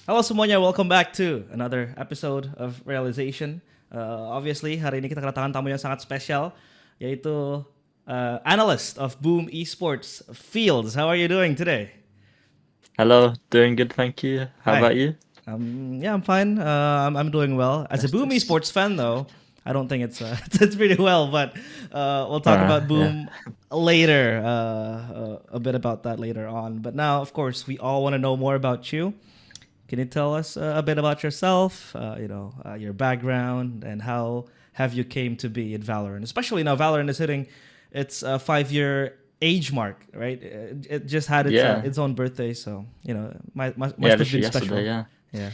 Halo semuanya, welcome back to another episode of Realization. Obviously, hari ini kita kedatangan tamu yang sangat spesial, yaitu analyst of Boom Esports, Fields. How are you doing today? Hello, doing good, thank you. How Hi. about you? Yeah, I'm fine. I'm doing well. As a That's Boom this. Esports fan, though, I don't think it's it's pretty well. But we'll talk about Yeah. Boom later. A bit about that later on. But now, of course, we all want to know more about you. Can you tell us a bit about yourself, your background, and how have you came to be in Valorant? Especially now, Valorant is hitting its 5-year age mark, right? It just had Yeah. its own birthday, so Yeah, must have been literally yesterday, special. yeah. Yeah.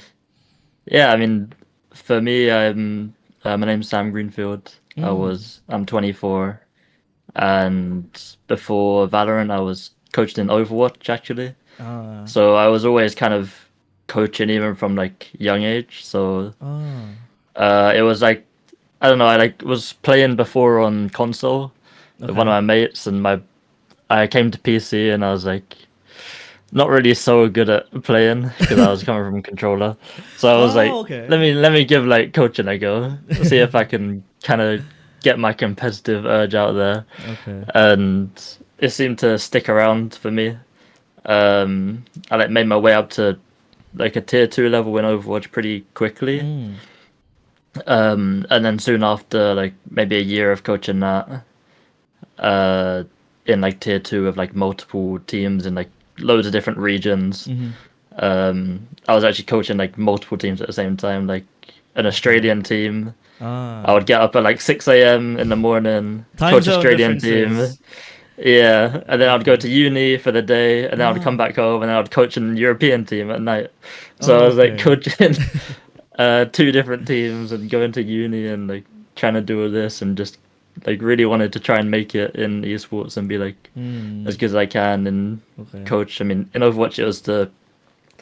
Yeah, I mean, for me, my name's Sam Greenfield. Mm. I'm 24, and before Valorant, I was coached in Overwatch actually. Uh. So I was always kind of coaching even from like young age. So Oh. it was like I don't know, I like was playing before on console with one of Okay. my mates, and my I came to PC and I was like not really so good at playing because I was coming from controller. So I was Oh. like, Okay. let me give like coaching a go, see if I can kind of get my competitive urge out there. Okay. And it seemed to stick around for me. I like made my way up to like a tier 2 level in Overwatch pretty quickly. Mm. And then soon after, like maybe a year of coaching that, uh, in like tier 2 of like multiple teams in like loads of different regions. Mm-hmm. I was actually coaching like multiple teams at the same time, like an Okay. Australian team. I Ah. would get up at like 6 a.m. in the morning, Time coach zone Australian team. differences. Yeah, and then I'd go Okay. to uni for the day, and then I'd come Ah. back home, and then I'd coach an European team at night. So I Oh, was like okay. coaching two different teams and going to uni and like trying to do all this and just like really wanted to try and make it in esports and be like as Hmm. good as I can and Okay. coach. I mean, in Overwatch it was the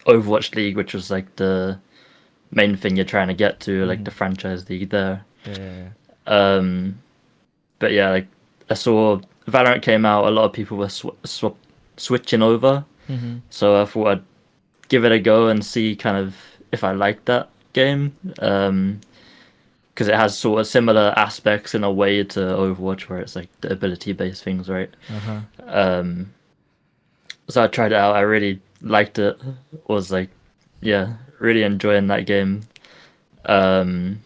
Overwatch League, which was like the main thing you're trying to get to, like Mm-hmm. the franchise league there. Yeah. Yeah. Um, but yeah, like I saw Valorant came out, a lot of people were switching over, Yeah. Mm-hmm. so I thought I'd give it a go and see kind of if I liked that game. Because it has sort of similar aspects in a way to Overwatch, where it's like the ability-based things, right? Uh huh. Um, so I tried it out. I really liked it. Was like, yeah, really enjoying that game. Um,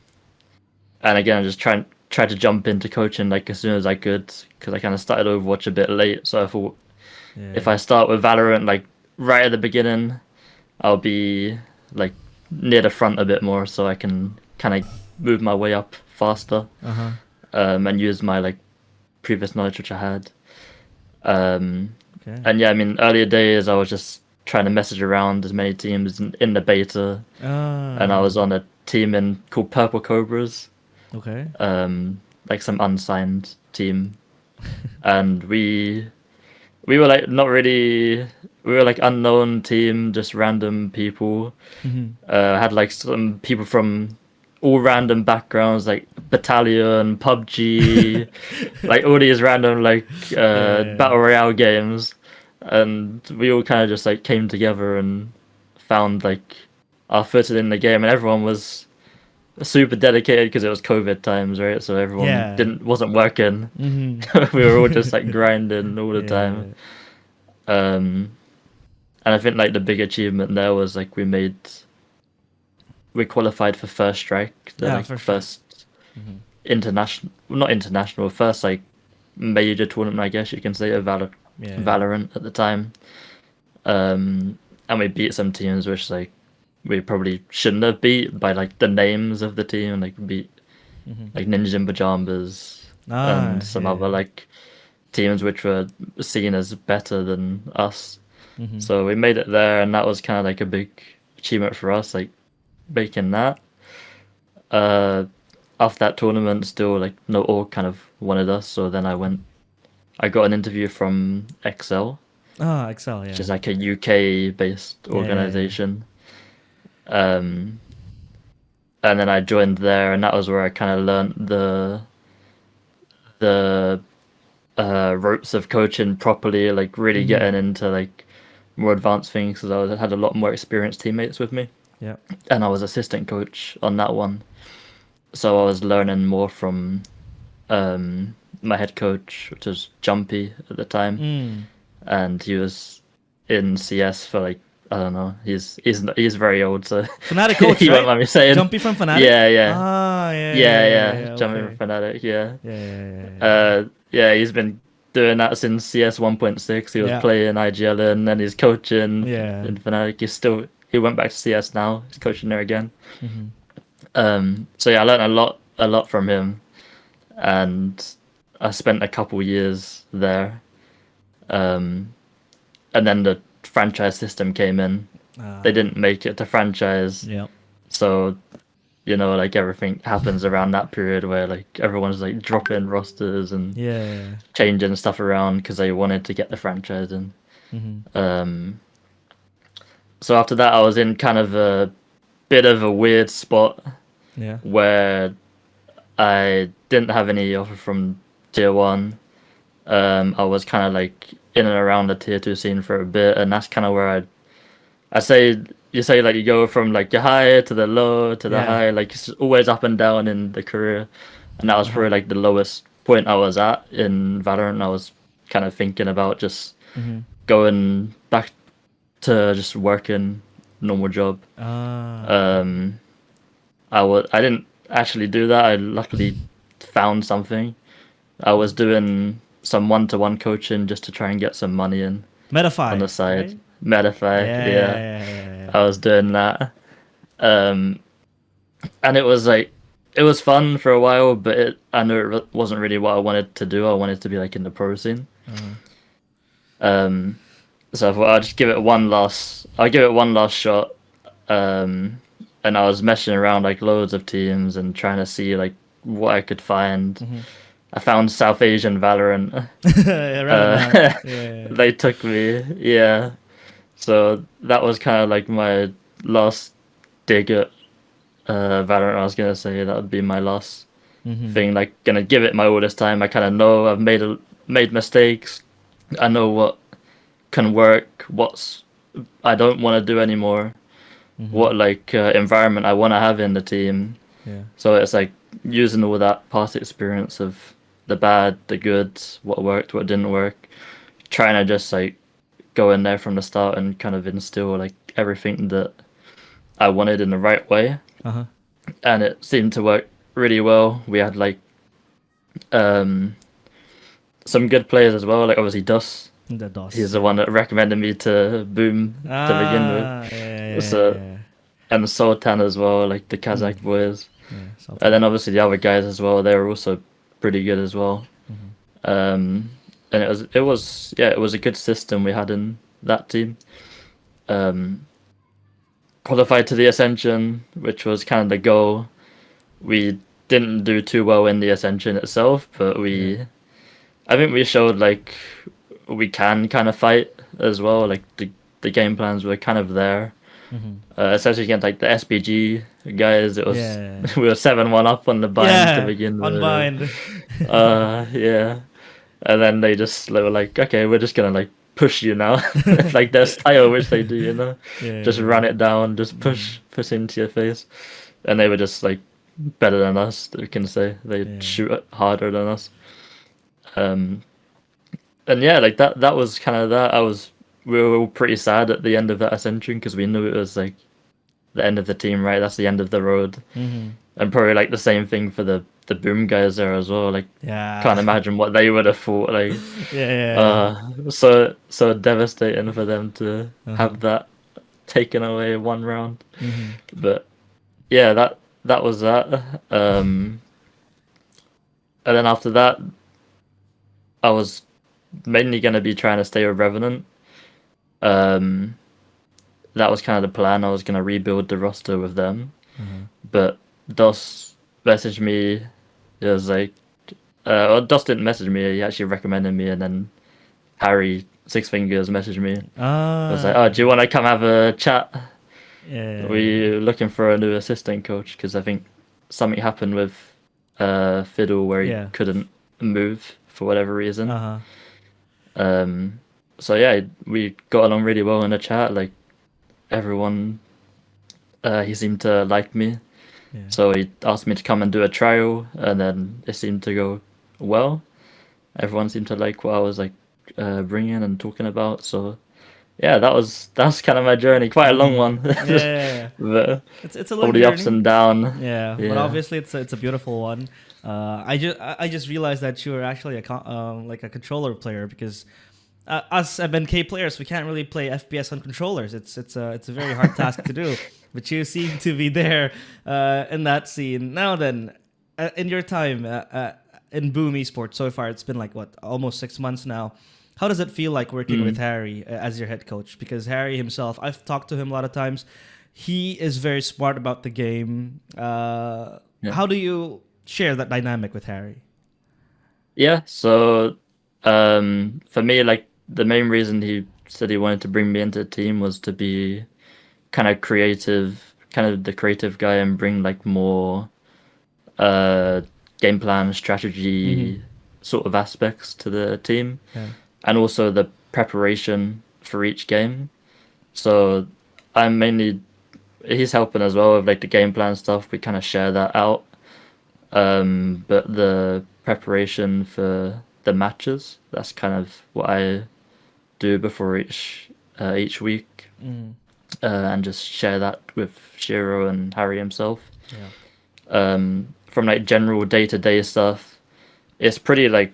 and again, I just tried to jump into coaching like as soon as I could because I kind of started Overwatch a bit late. So I thought if Yeah. I start with Valorant like right at the beginning, I'll be like near the front a bit more, so I can kind of move my way up faster. Uh huh. And use my like previous knowledge which I had. Um, Okay. and yeah, I mean, earlier days I was just trying to message around as many teams in the beta, and I Ah. was on a team in called Purple Cobras, Okay. like some unsigned team, and we were like not really. We were like unknown team, just random people. Mm-hmm. Had like some people from all random backgrounds, like Battalion, PUBG, like all these random like Yeah. battle royale games, and we all kind of just like came together and found like our footing in the game, and everyone was super dedicated because it was COVID times, right? So everyone Yeah. didn't wasn't working. Mm-hmm. We were all just like grinding all the time. Yeah. Um, and I think like the big achievement there was like we qualified for first strike, the Yeah, like for sure. first Mm-hmm. international, not international, first like major tournament, I guess you can say, of Yeah. Valorant at the time. And we beat some teams which like we probably shouldn't have beat by like the names of the team, like beat Mm-hmm. like Ninjas in Pajamas and Ah. some Yeah. other like teams which were seen as better than us. Mm-hmm. So we made it there, and that was kind of like a big achievement for us, like making that. Uh, After that tournament, still like no org kind of wanted us, so then I got an interview from Excel, Ah, Excel. which Yeah. is like a UK based Yeah. Yeah. Yeah. organization. Um, and then I joined there, and that was where I kind of learned the ropes of coaching properly, like really Mm-hmm. getting into like more advanced things because I had a lot more experienced teammates with me. Yeah. and I was assistant coach on that one. So I was learning more from my head coach, which was Jumpy at the time, and he was in CS for like, I don't know. He's very old, so Fnatic coach, he won't right? mind me saying. Jumpy from Fnatic. Yeah, yeah, Ah, yeah, yeah, yeah, yeah, yeah. yeah. Jumping Okay. from Fnatic, yeah. Yeah, yeah, yeah, yeah. Yeah, he's been doing that since CS 1.6. He was Yeah. playing IGL and then he's coaching Yeah. in Fnatic. He went back to CS now. He's coaching there again. Mm-hmm. So yeah, I learned a lot from him, and I spent a couple years there. And then the franchise system came in. They didn't make it to franchise, Yeah. so like everything happens around that period where like everyone's like dropping rosters and Yeah. changing stuff around because they wanted to get the franchise in. Mm-hmm. So after that, I was in kind of a bit of a weird spot Yeah. where I didn't have any offer from tier one. I was kind of like in and around the tier two scene for a bit, and that's kind of where I say you say like you go from like your high to the low to the Yeah. high, like it's always up and down in the career, and that was probably like the lowest point I was at in Valorant. I was kind of thinking about just going back to just working normal job. Ah. I didn't actually do that. I luckily found something. I was doing some one-to-one coaching just to try and get some money in on the Metafy, side. right? Metafy, Yeah, yeah. yeah, yeah, yeah. I was doing that. And it was like it was fun for a while, but I knew it wasn't really what I wanted to do. I wanted to be like in the pro scene. So I thought I'll give it one last shot. And I was messing around like loads of teams and trying to see like what I could find. I found South Asian Valorant. Yeah, right on that. Yeah. They took me, yeah. So that was kind of like my last dig at Valorant. I was gonna say that would be my last thing. Like, gonna give it my all this time. I kind of know I've made mistakes. I know what can work. What's I don't want to do anymore. What like environment I want to have in the team. Yeah. So it's like using all that past experience of the bad, the good, what worked, what didn't work, trying to just like go in there from the start and kind of instill like everything that I wanted in the right way. And it seemed to work really well. We had like some good players as well, like obviously Dus. The DOS. He's the one that recommended me to Boom to begin with. Yeah, So yeah. and Sultan as well, like the Kazakh boys. Yeah, And then obviously the other guys as well, they were also pretty good as well. And it was it was a good system we had in that team. Qualified to the Ascension, which was kind of the goal. We didn't do too well in the Ascension itself, but I think we showed like we can kind of fight as well. Like the game plans were kind of there. Especially against like the SPG guys, it was we were 7-1 up on the bind to begin with. Unbind. Yeah, and then they were like, okay, we're just gonna like push you now, like their style, which they do, just run it down, just push into your face, and they were just like better than us. We can say they shoot harder than us. And yeah, like that was kind of that. We were all pretty sad at the end of that Ascension because we knew it was like the end of the team, right? That's the end of the road. And probably like the same thing for the Boom guys there as well. Like, can't imagine what they would have thought. Like, so devastating for them to have that taken away one round. But yeah, that was that. And then after that, I was mainly going to be trying to stay with Revenant. That was kind of the plan. I was going to rebuild the roster with them. But DOS messaged me. It was like, well, DOS didn't message me. He actually recommended me, and then Harry Six Fingers messaged me. I was like, oh, do you want to come have a chat? We're looking for a new assistant coach because I think something happened with Fiddle where he couldn't move for whatever reason. So yeah, we got along really well in the chat. Like everyone he seemed to like me. Yeah. So he asked me to come and do a trial, and then it seemed to go well. Everyone seemed to like what I was like bringing and talking about. So yeah, that's kind of my journey. Quite a long one, Yeah. but It's a all long the ups journey. and down. Yeah, but Yeah, obviously it's a beautiful one. I just realized that you were actually like a controller player because us MNK players we can't really play FPS on controllers. It's a very hard task to do. But you seem to be there in that scene. Now then, in your time in Boom Esports so far, it's been like what almost 6 months now. How does it feel like working with Harry as your head coach? Because Harry himself, I've talked to him a lot of times. He is very smart about the game. yeah, How do you share that dynamic with Harry? yeah. So for me, like the main reason he said he wanted to bring me into the team was to be kind of creative, kind of the creative guy, and bring like more uh, game plan, strategy sort of aspects to the team, Yeah. and also the preparation for each game. So I'm mainly he's helping as well with like the game plan stuff. We kind of share that out. But the preparation for the matches, that's kind of what I do before each week, and just share that with Shiro and Harry himself. Yeah. From like general day-to-day stuff, it's pretty like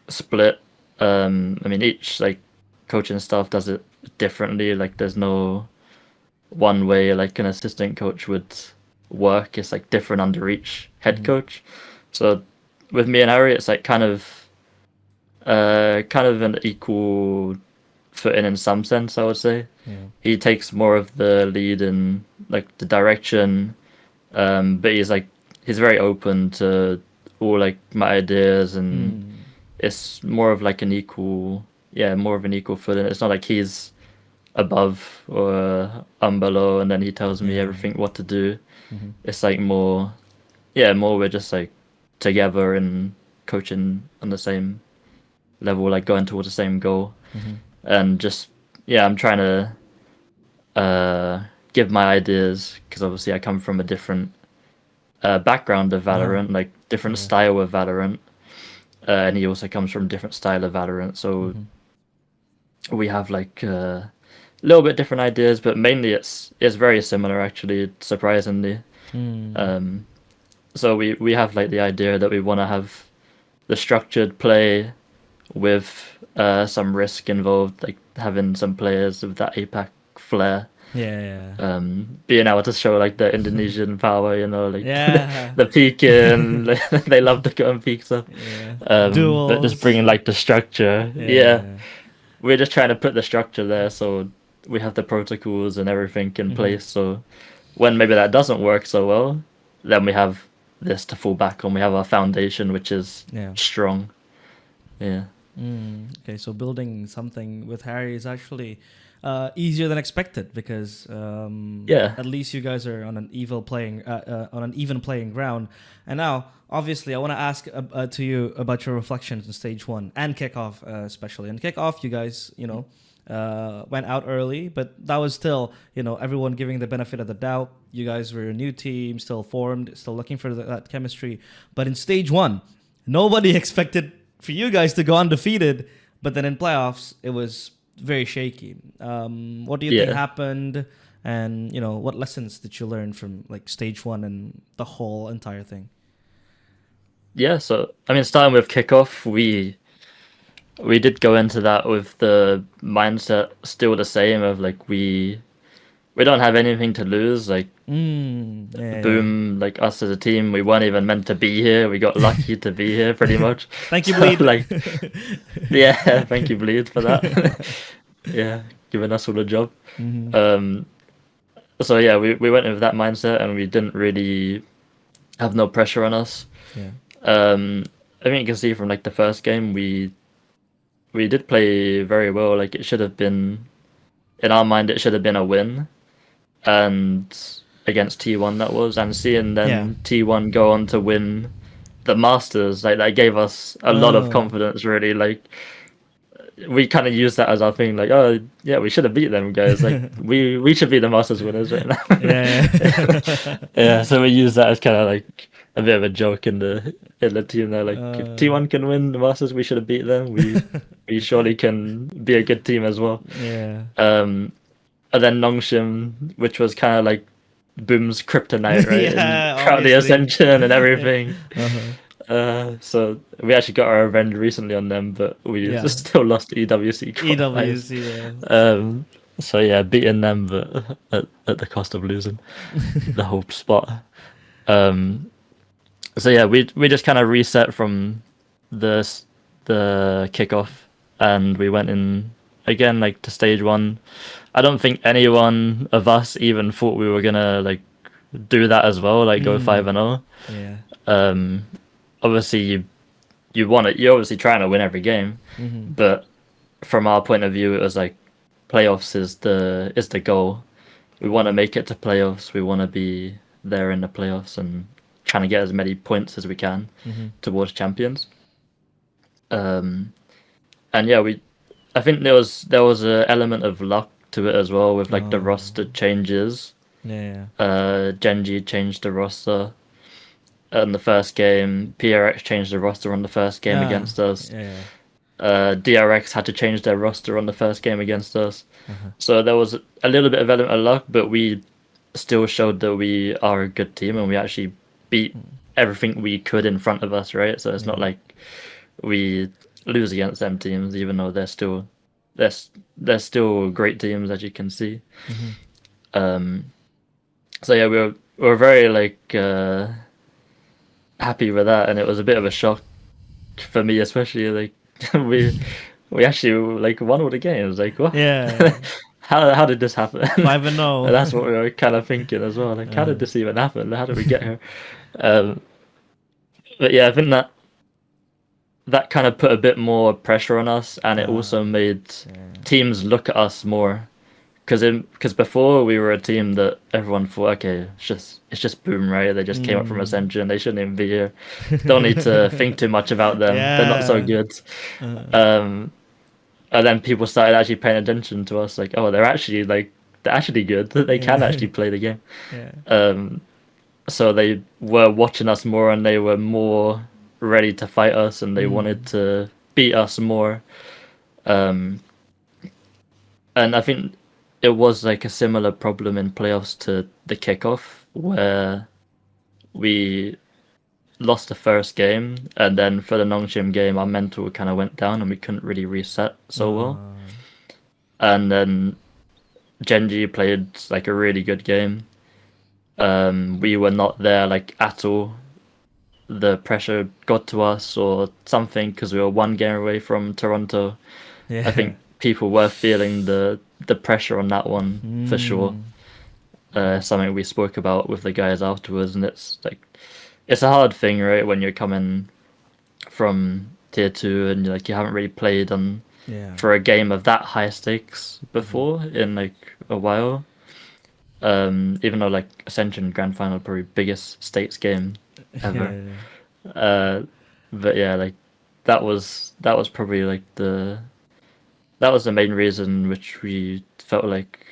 split. I mean, each like coaching staff does it differently. Like, there's no one way like an assistant coach would work. It's like different under each head coach. So with me and Harry, it's like kind of an equal footing in some sense, I would say. Yeah. He takes more of the lead in like the direction, but he's very open to all like my ideas, and it's more of like an equal, yeah, more of an equal footing. It's not like he's above or I'm below, and then he tells me Yeah. everything what to do. It's like more, yeah, more we're just like together and coaching on the same level, like going towards the same goal, and just yeah, I'm trying to give my ideas because obviously I come from a different background of Valorant, like different style of Valorant, and he also comes from different style of Valorant, so we have like a little bit different ideas, but mainly it's very similar actually, surprisingly. So we have like the idea that we want to have the structured play with some risk involved, like having some players with that APAC flair. Yeah. Being able to show like the Indonesian power, you know, like Yeah. the peeking, they love to go and peek stuff. Yeah. But just Duels. bringing like the structure, yeah, Yeah. we're just trying to put the structure there, so we have the protocols and everything in place. So when maybe that doesn't work so well, then we have this to fall back on. We have our foundation, which is Yeah. strong. Yeah. Okay, so building something with Harry is actually easier than expected because Yeah. at least you guys are on an even playing ground. And now, obviously, I want to ask to you about your reflections in stage one and kickoff, especially. In kickoff, you guys, went out early, but that was still, everyone giving the benefit of the doubt. You guys were a new team, still formed, still looking for that chemistry. But in stage one, nobody expected for you guys to go undefeated, but then in playoffs it was very shaky. What do you think Yeah. happened, and what lessons did you learn from like stage one and the whole entire thing? Yeah, so I mean, starting with kickoff, we did go into that with the mindset still the same of like we don't have anything to lose. Like Yeah. Boom, like us as a team, we weren't even meant to be here. We got lucky to be here, pretty much. Thank you, So, Bleed. like, yeah, thank you, Bleed, for that. Yeah, giving us all a job. Um, so yeah, we went in with that mindset, and we didn't really have no pressure on us. Yeah. I think you can see from like the first game, we did play very well. Like, it should have been, in our mind, it should have been a win, and against T1 that was, and seeing then T1 go on to win the Masters, like that gave us a lot of confidence, really. Like, we kind of use that as our thing, like, oh yeah, we should have beat them guys. Like we should be the Masters winners right now. Yeah. Yeah, so we use that as kind of like a bit of a joke in the team there. Like if T1 can win the Masters, we should have beat them. We surely can be a good team as well. Yeah. And then Nongshim, which was kind of like Boom's kryptonite, right? And Yeah, throughout the obviously. Ascension and everything. Uh-huh. So we actually got our revenge recently on them, but we Yeah. still lost EWC qualifiers. EWC, yeah. So yeah, beating them, but at the cost of losing the whole spot. So yeah, we just kind of reset from the kickoff, and we went in again like to stage one. I don't think anyone of us even thought we were gonna like do that as well, like go 5-0. Yeah. Obviously you want it. You're obviously trying to win every game, but from our point of view, it was like playoffs is the goal. We want to make it to playoffs. We want to be there in the playoffs and trying to get as many points as we can towards champions. And yeah, I think there was an element of luck to it as well with like the roster changes. Yeah. Genji changed the roster in the first game. PRX changed the roster on the first game against us. Yeah. DRX had to change their roster on the first game against us. So there was a little bit of element of luck, but we still showed that we are a good team and we actually beat everything we could in front of us, right? So it's not like we lose against them teams, even though they're still great teams, as you can see. So yeah, we were very like happy with that, and it was a bit of a shock for me, especially like we actually like won all the games. Like what? Yeah. How did this happen? 5-0. And that's what we were kind of thinking as well. Like, how did this even happen? How did we get here? But yeah, I think that kind of put a bit more pressure on us, and it also made teams look at us more. Because before we were a team that everyone thought, okay, it's just Boom, right? They just came up from Ascension. They shouldn't even be here. Don't need to think too much about them. They're not so good. And then people started actually paying attention to us, like, oh, they're actually good. They can actually play the game. So they were watching us more, and they were more ready to fight us, and they wanted to beat us more. And I think it was like a similar problem in playoffs to the kickoff, where we lost the first game, and then for the Nongshim game, our mental kind of went down, and we couldn't really reset so well. And then Genji played like a really good game. We were not there like at all. The pressure got to us or something because we were one game away from Toronto. I think people were feeling the pressure on that one for sure. Something we spoke about with the guys afterwards, and it's like it's a hard thing, right? When you're coming from tier 2 and you haven't really played on for a game of that high stakes before in like a while. Even though like Ascension Grand Final probably biggest stakes game ever. But yeah, like that was probably like the main reason which we felt like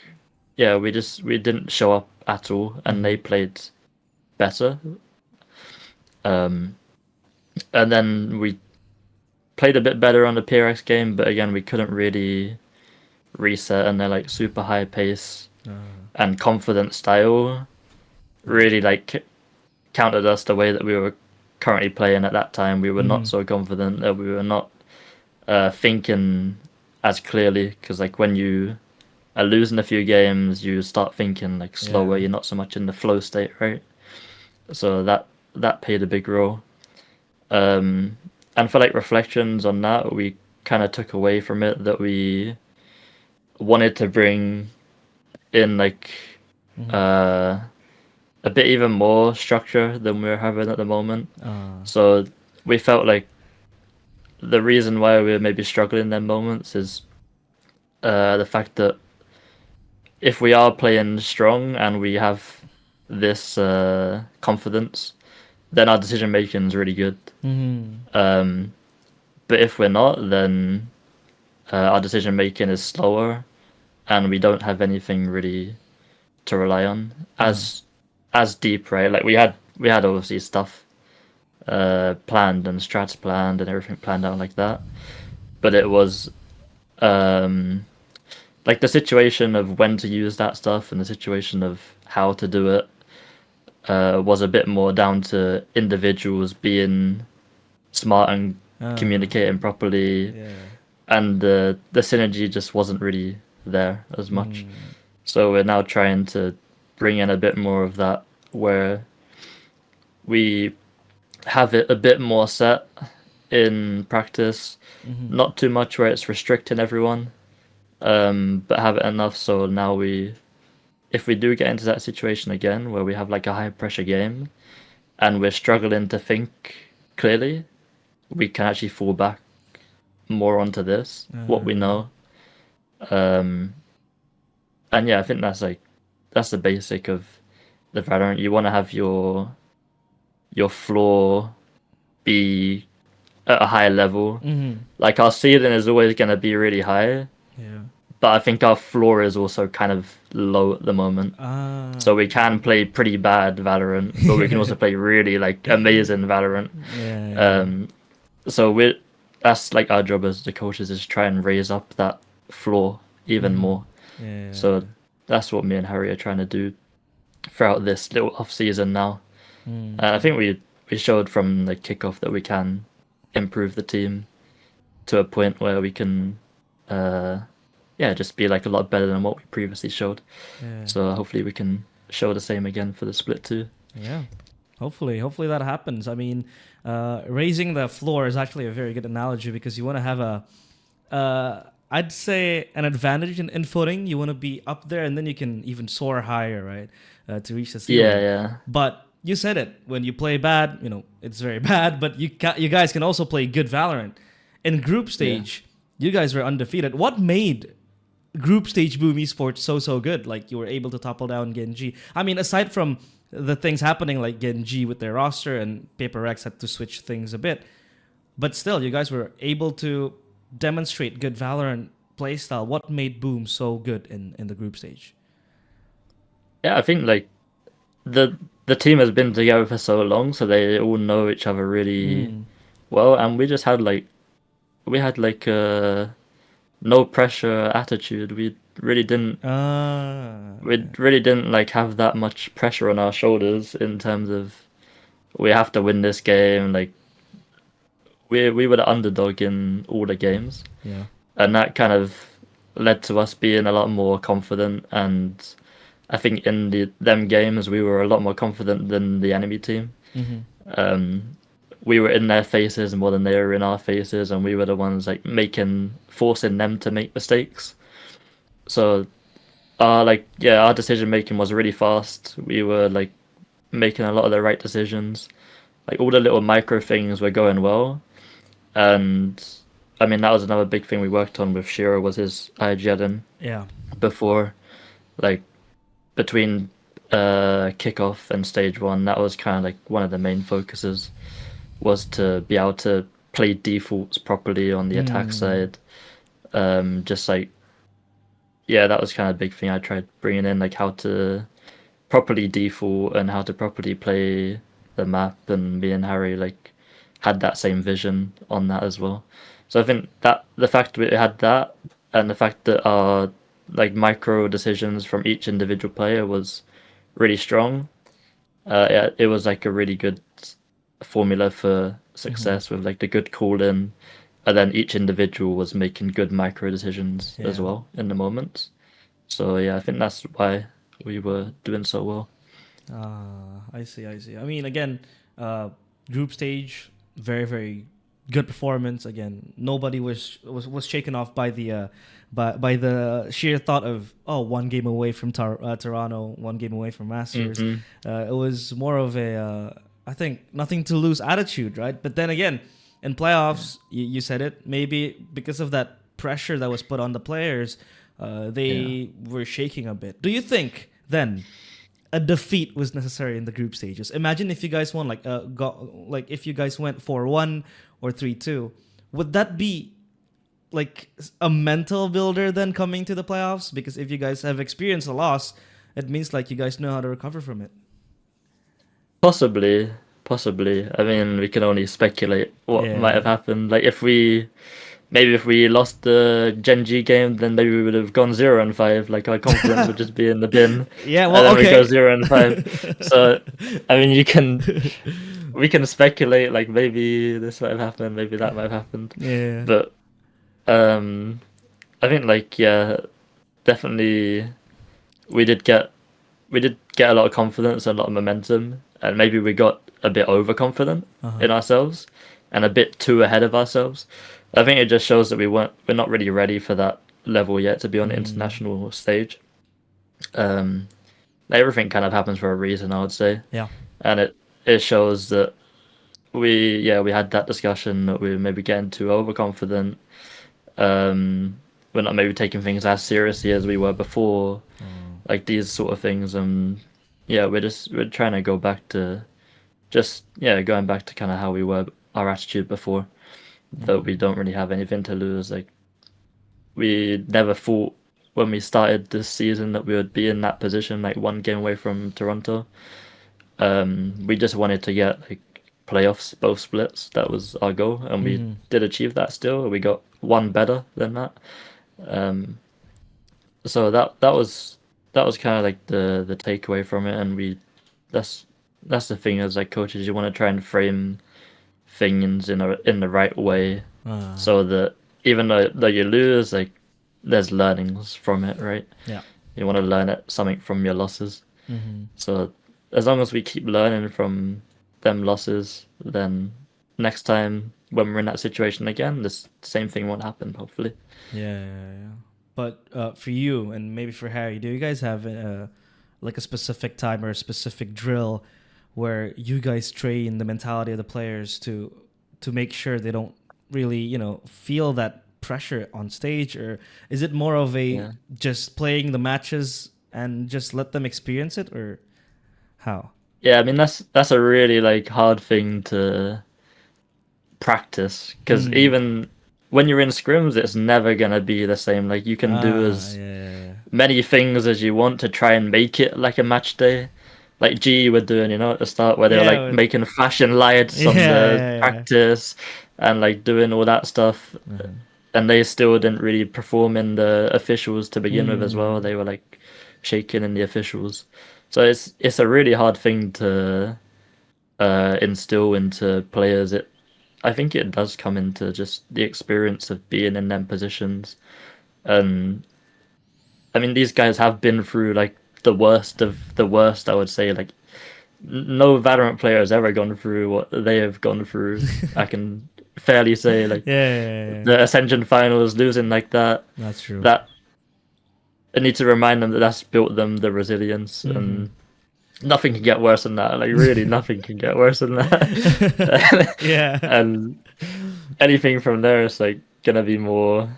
we didn't show up at all, and they played better. And then we played a bit better on the PRX game, but again we couldn't really reset, and they're like super high pace and confident style really like countered us the way that we were currently playing at that time. We were not so confident, that we were not thinking as clearly, because like when you are losing a few games, you start thinking like slower. You're not so much in the flow state, right? So that played a big role. And for like reflections on that, we kind of took away from it that we wanted to bring in like a bit even more structure than we're having at the moment. So we felt like the reason why we're maybe struggling in them moments is the fact that if we are playing strong and we have this confidence, then our decision making is really good. But if we're not, then our decision making is slower, and we don't have anything really to rely on as deep, right? Like we had obviously stuff planned and strats planned and everything planned out like that, but it was um, like the situation of when to use that stuff and the situation of how to do it was a bit more down to individuals being smart and communicating properly, Yeah. and the synergy just wasn't really there as much. So we're now trying to bring in a bit more of that, where we have it a bit more set in practice, not too much where it's restricting everyone, but have it enough so now if we do get into that situation again where we have like a high pressure game and we're struggling to think clearly, we can actually fall back more onto this, what we know. And yeah, I think that's the basic of the Valorant. You want to have your floor be at a high level. Like our ceiling is always going to be really high, Yeah. but I think our floor is also kind of low at the moment. So we can play pretty bad Valorant, but we can also play really like amazing Valorant. So that's like our job as the coaches, is try and raise up that floor even more. So that's what me and Harry are trying to do throughout this little off season now. And I think we showed from the kickoff that we can improve the team to a point where we can just be like a lot better than what we previously showed. So hopefully we can show the same again for the split too. Yeah. Hopefully that happens. I mean, raising the floor is actually a very good analogy, because you want to have I'd say an advantage in footing. You want to be up there, and then you can even soar higher, right, to reach the ceiling. Yeah. But you said it. When you play bad, it's very bad. But you guys can also play good Valorant. In group stage, you guys were undefeated. What made group stage Boom Esports so good? Like, you were able to topple down Genji. I mean, aside from the things happening like Genji with their roster, and Paper Rex had to switch things a bit, but still, you guys were able to demonstrate good Valorant playstyle. What made Boom so good in the group stage? Yeah, I think like the team has been together for so long, so they all know each other really well, and we just had like no pressure attitude. We really didn't like have that much pressure on our shoulders in terms of we have to win this game. Like we were the underdog in all the games, and that kind of led to us being a lot more confident. And I think in them games we were a lot more confident than the enemy team. We were in their faces more than they were in our faces, and we were the ones like forcing them to make mistakes. So our decision making was really fast. We were like making a lot of the right decisions. Like all the little micro things were going well. And I mean, that was another big thing we worked on with Shiro, was his Armageddon. Before, like between kickoff and stage 1, that was kind of like one of the main focuses, was to be able to play defaults properly on the attack side. Just like, that was kind of a big thing I tried bringing in, like how to properly default and how to properly play the map, and me and Harry like had that same vision on that as well. So I think that the fact we had that, and the fact that our like micro decisions from each individual player was really strong, it was like a really good formula for success, with like the good call in, and then each individual was making good micro decisions as well in the moments. So I think that's why we were doing so well. I see. I mean, again, group stage, very, very good performance. Again, nobody was shaken off by the by the sheer thought of, one game away from Toronto, one game away from Masters. It was more of a I think nothing to lose attitude, right? But then again, in playoffs, you said it, maybe because of that pressure that was put on the players, they were shaking a bit. Do you think then a defeat was necessary in the group stages? Imagine if you guys won if you guys went 4-1 or 3-2, would that be like a mental builder than coming to the playoffs? Because if you guys have experienced a loss, it means like you guys know how to recover from it. Possibly, possibly. I mean, we can only speculate what might have happened. Like if we lost the Gen G game, then maybe we would have gone 0-5. Like our confidence would just be in the bin. Yeah, And well, then we go okay. 0-5. So, I mean, we can speculate. Like maybe this might have happened, maybe that might have happened. Yeah. But I think like yeah, definitely we did get a lot of confidence and a lot of momentum, and maybe we got a bit overconfident in ourselves and a bit too ahead of ourselves. I think it just shows that we're not really ready for that level yet to be on the international stage. Everything kind of happens for a reason, I would say. Yeah. And it shows that we had that discussion that we were maybe getting too overconfident. We're not maybe taking things as seriously as we were before, like these sort of things. We're trying to go back to going back to kind of how we were, our attitude before, that we don't really have anything to lose. Like we never thought when we started this season that we would be in that position, like one game away from Toronto. We just wanted to get like playoffs, both splits. That was our goal, and we did achieve that. Still, we got one better than that. So that was kind of like the takeaway from it, and that's the thing as like coaches, you want to try and frame things in the right way, so that even though you lose, like there's learnings from it, right? Yeah. You want to learn something from your losses. So as long as we keep learning from them losses, then next time when we're in that situation again, this same thing won't happen, hopefully. Yeah. But for you and maybe for Harry, do you guys have like a specific time or a specific drill where you guys train the mentality of the players to make sure they don't really, feel that pressure on stage? Or is it more of a just playing the matches and just let them experience it, or how? Yeah, I mean that's a really like hard thing to practice, because even when you're in scrims, it's never gonna be the same. Like you can do as many things as you want to try and make it like a match day, like G were doing, at the start, where they were like making flashing lights on the practice and like doing all that stuff, and they still didn't really perform in the officials to begin with as well. They were like shaking in the officials, so it's a really hard thing to instill into players. I think it does come into just the experience of being in them positions. And I mean, these guys have been through like the worst of the worst, I would say. Like no Valorant player has ever gone through what they have gone through. I can fairly say, like the Ascension finals, losing like that. That's true. That I need to remind them that that's built them the resilience, and nothing can get worse than that. Like really, nothing can get worse than that. And anything from there is like gonna be more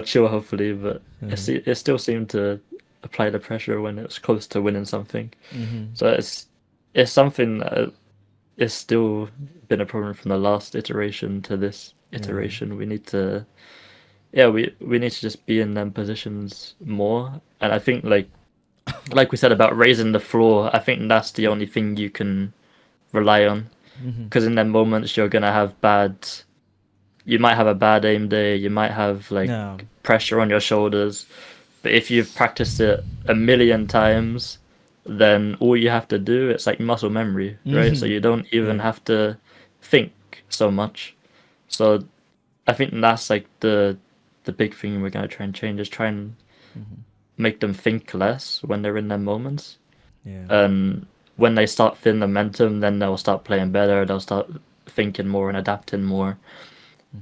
chill, hopefully. But it still seemed to apply the pressure when it was close to winning something. So it's something that it's still been a problem from the last iteration to this iteration. We need to we need to just be in them positions more. And I think like we said about raising the floor, I think that's the only thing you can rely on, because in them moments you might have a bad aim day, you might have like pressure on your shoulders, but if you've practiced it a million times, then all you have to do, it's like muscle memory, right? So you don't even have to think so much. So I think that's like the big thing we're going to try and change, is try and make them think less when they're in their moments. And when they start feeling the momentum, then they'll start playing better, they'll start thinking more and adapting more.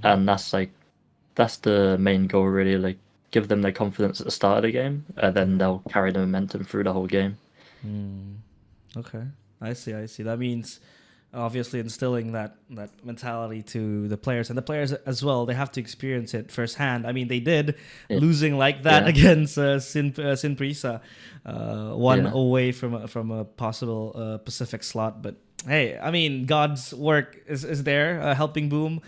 And that's the main goal, really. Like give them their confidence at the start of the game, and then they'll carry the momentum through the whole game. Okay, I see. That means obviously instilling that mentality to the players, and the players as well, they have to experience it firsthand. I mean, they did losing like that against Sin Prisa, one away from a possible Pacific slot. But hey, I mean, God's work is there, helping Boom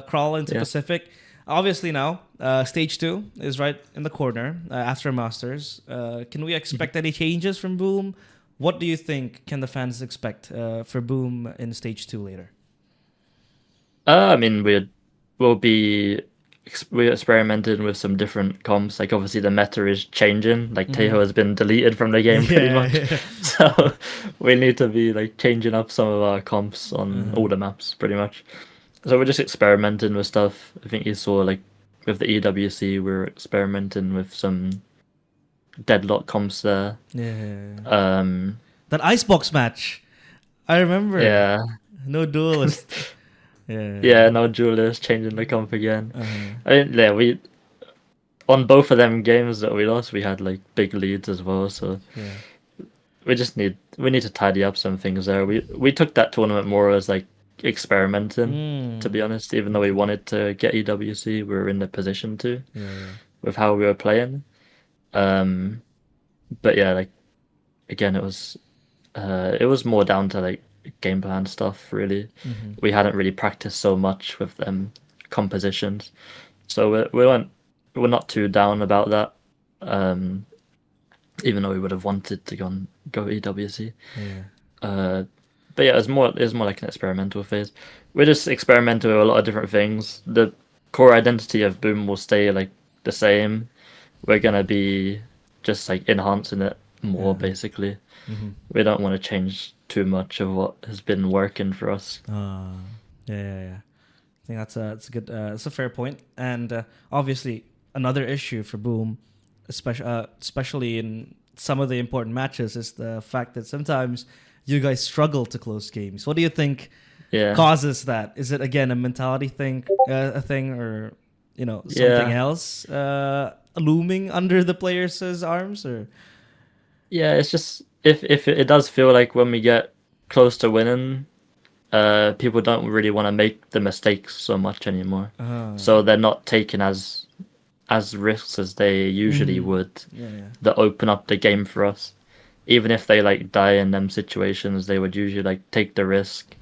crawl into Pacific. obviously now stage 2 is right in the corner after Masters. Can we expect any changes from Boom? What do you think can the fans expect for Boom in stage 2 later? I mean, we'll be we're experimenting with some different comps. Like obviously the meta is changing. Like Tejo has been deleted from the game pretty much, Yeah. so we need to be like changing up some of our comps on all the maps pretty much. So we're just experimenting with stuff. I think you saw like with the EWC, we're experimenting with some deadlock comps there. Yeah. Um, That icebox match. I remember. yeah, No duelist. Yeah. yeah. No Julius changing the comp again. Uh-huh. I mean, yeah, we on both of them games that we lost, we had like big leads as well. So Yeah. we need to tidy up some things there. We took that tournament more as like experimenting, to be honest. Even though we wanted to get EWC, we were in the position to Yeah. with how we were playing. But yeah, like again, it was more down to like game plan stuff. Really, we hadn't really practiced so much with them compositions, so we're not too down about that. Even though we would have wanted to go EWC. Yeah. But yeah, it was more like an experimental phase. We're just experimenting with a lot of different things. The core identity of Boom will stay like the same. We're gonna be just like enhancing it more, basically. We don't want to change too much of what has been working for us. Yeah. I think that's a good that's a fair point. And obviously another issue for Boom, especially in some of the important matches, is the fact that sometimes you guys struggle to close games. What do you think Yeah. causes that? Is it again a mentality thing, or something else looming under the players' arms? Or Yeah, it's just if it does feel like when we get close to winning, people don't really want to make the mistakes so much anymore. So they're not taking as risks as they usually would that open up the game for us. Even if they like die in them situations, they would usually like take the risk.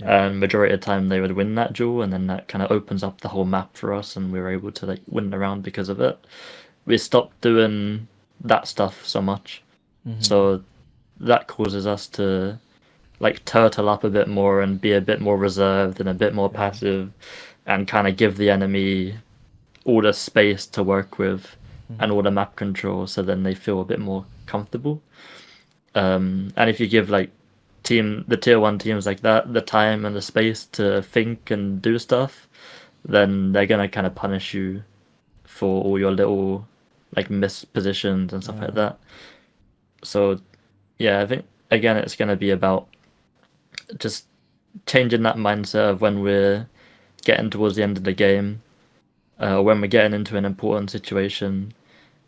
And majority of the time they would win that duel, and then that kind of opens up the whole map for us, and we were able to like win the round because of it. We stopped doing that stuff so much, so that causes us to like turtle up a bit more and be a bit more reserved and a bit more passive, and kind of give the enemy all the space to work with and all the map control, so then they feel a bit more comfortable. And if you give like the tier 1 teams like that the time and the space to think and do stuff, then they're gonna kind of punish you for all your little like missed positions and stuff like that. So yeah, I think again it's gonna be about just changing that mindset of when we're getting towards the end of the game, when we're getting into an important situation,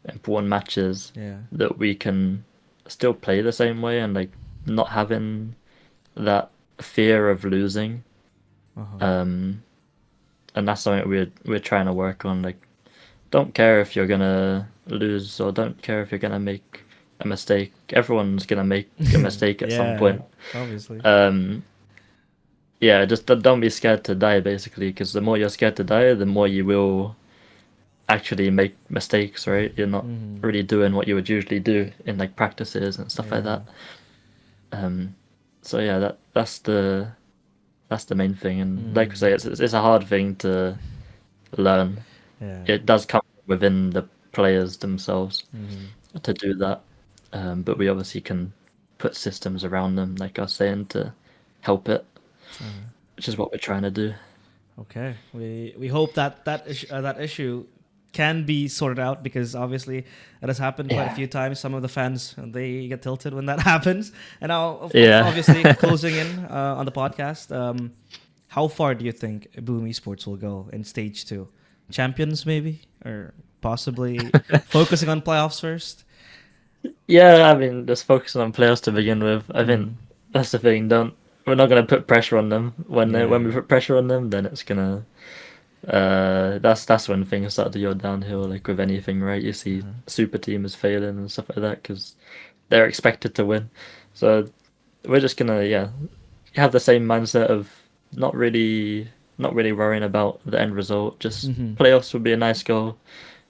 important matches, that we can still play the same way and like not having that fear of losing. And that's something we're trying to work on. Like, don't care if you're gonna lose, or don't care if you're gonna make a mistake. Everyone's gonna make a mistake at some point. Obviously. Yeah, just don't be scared to die, basically, because the more you're scared to die, the more you will actually make mistakes, right? You're not really doing what you would usually do in like practices and stuff like that. So yeah, that's the main thing, and like I say, it's a hard thing to learn. It does come within the players themselves to do that, but we obviously can put systems around them, like I was saying, to help it, which is what we're trying to do. Okay, we hope that issue can be sorted out, because obviously it has happened quite a few times. Some of the fans, they get tilted when that happens. And now, obviously, closing in on the podcast, how far do you think Boom Esports will go in stage 2? Champions, maybe, or possibly focusing on playoffs first? Yeah, I mean, just focusing on playoffs to begin with. I think that's the thing. We're not gonna put pressure on them. When we put pressure on them, then it's gonna. That's when things start to go downhill. Like with anything, right? You see super teams failing and stuff like that because they're expected to win. So we're just gonna have the same mindset of not really not really worrying about the end result. Just Mm-hmm. playoffs would be a nice goal,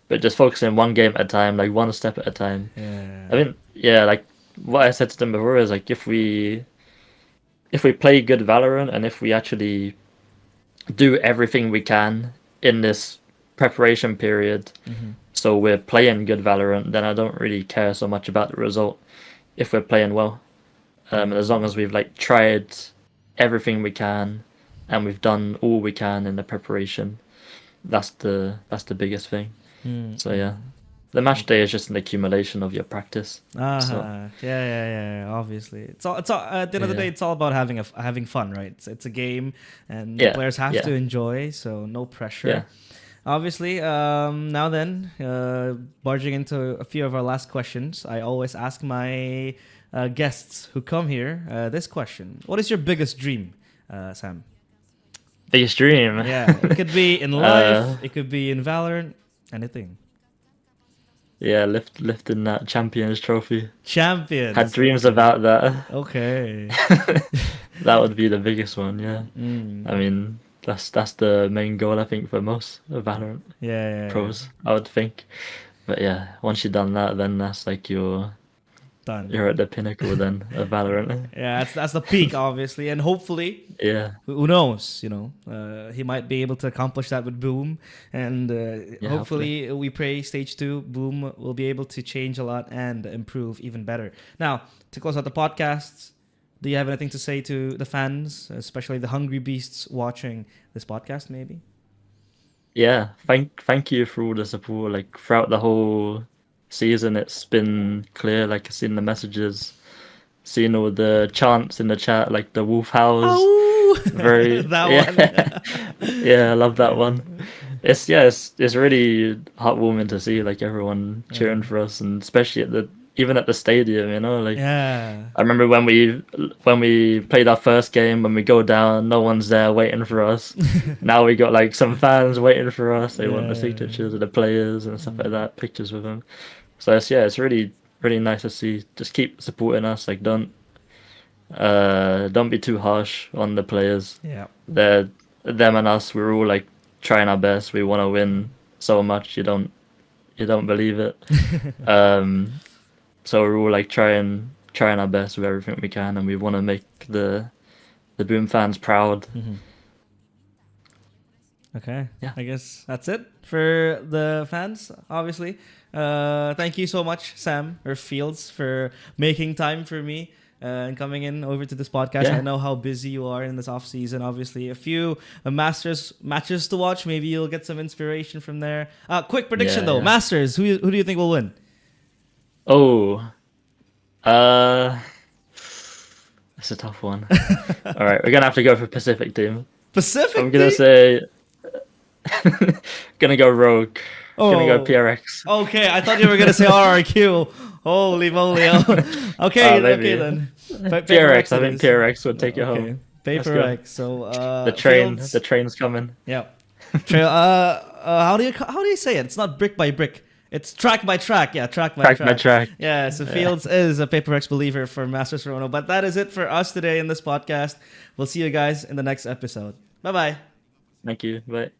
but just focusing one game at a time, like one step at a time. Yeah. I mean, yeah, like what I said to them before is like if we play good Valorant and if we actually do everything we can in this preparation period, Mm-hmm. so we're playing good Valorant, then I don't really care so much about the result if we're playing well. And as long as we've like tried everything we can and we've done all we can in the preparation, that's the biggest thing. Mm-hmm. So yeah, the match day is just an accumulation of your practice. So Yeah. Obviously, it's all at the end of the day, yeah, it's all about having fun, right? It's a game, and the yeah, players have yeah, to enjoy, so no pressure. yeah. Obviously, now then, barging into a few of our last questions, I always ask my guests who come here this question: what is your biggest dream, Sam? Biggest dream. Yeah, it could be in life, uh, it could be in Valorant, anything. yeah, lifting that Champions Trophy. Had Champions. dreams Okay. about that. Okay. That would be the biggest one. Yeah, I Mm. mean that's the main goal I think for most Valorant Yeah. pros. I would think, but yeah, once you've done that, then that's like Done. you're at the pinnacle then of Valorant. Yeah, that's the peak, obviously, and hopefully, Yeah, who knows? He might be able to accomplish that with Boom, and yeah, hopefully, we pray stage 2 Boom will be able to change a lot and improve even better. Now, to close out the podcast, do you have anything to say to the fans, especially the hungry beasts watching this podcast? Maybe. yeah. Thank you for all the support. Like throughout the whole season, it's been clear. Like I've seen the messages, seen all the chants in the chat, like the wolf howls. Oh, Very that yeah, one. yeah. I love that one. It's really heartwarming to see like everyone cheering for us, and especially even at the stadium. Like Yeah. I remember when we played our first game, when we go down, no one's there waiting for us. Now we got like some fans waiting for us. They want the Yeah. signatures of the players and stuff like that, pictures with them. So it's really nice to see. Just keep supporting us. Like don't be too harsh on the players. Yeah. They're them and us. We're all like trying our best. We want to win so much. You don't believe it. So we're all like trying our best with everything we can, and we want to make the Boom fans proud. Mhm. Okay. Yeah. I guess that's it for the fans, obviously. Thank you so much, Sam or Fields, for making time for me and coming in over to this podcast. Yeah. I know how busy you are in this off season. Obviously, a few Masters matches to watch. Maybe you'll get some inspiration from there. Quick prediction though, Yeah. Masters. Who do you think will win? Oh, that's a tough one. All right, we're gonna have to go for Pacific team. Pacific. I'm gonna team? say, gonna go Rogue. Gonna go Oh. PRX. Okay, I thought you were gonna say RRQ. Holy moly! Okay, Maybe. okay then. PRX. I it think is. PRX would take it Okay, home. Paper go. X. So The Fields- train's coming. Yeah. Trail. How do you say it? It's not brick by brick. It's track by track. Yeah, track by Track track. by track. Yeah. So Fields is a Paper X believer for Masters Toronto. But that is it for us today in this podcast. We'll see you guys in the next episode. Bye bye. Thank you. Bye.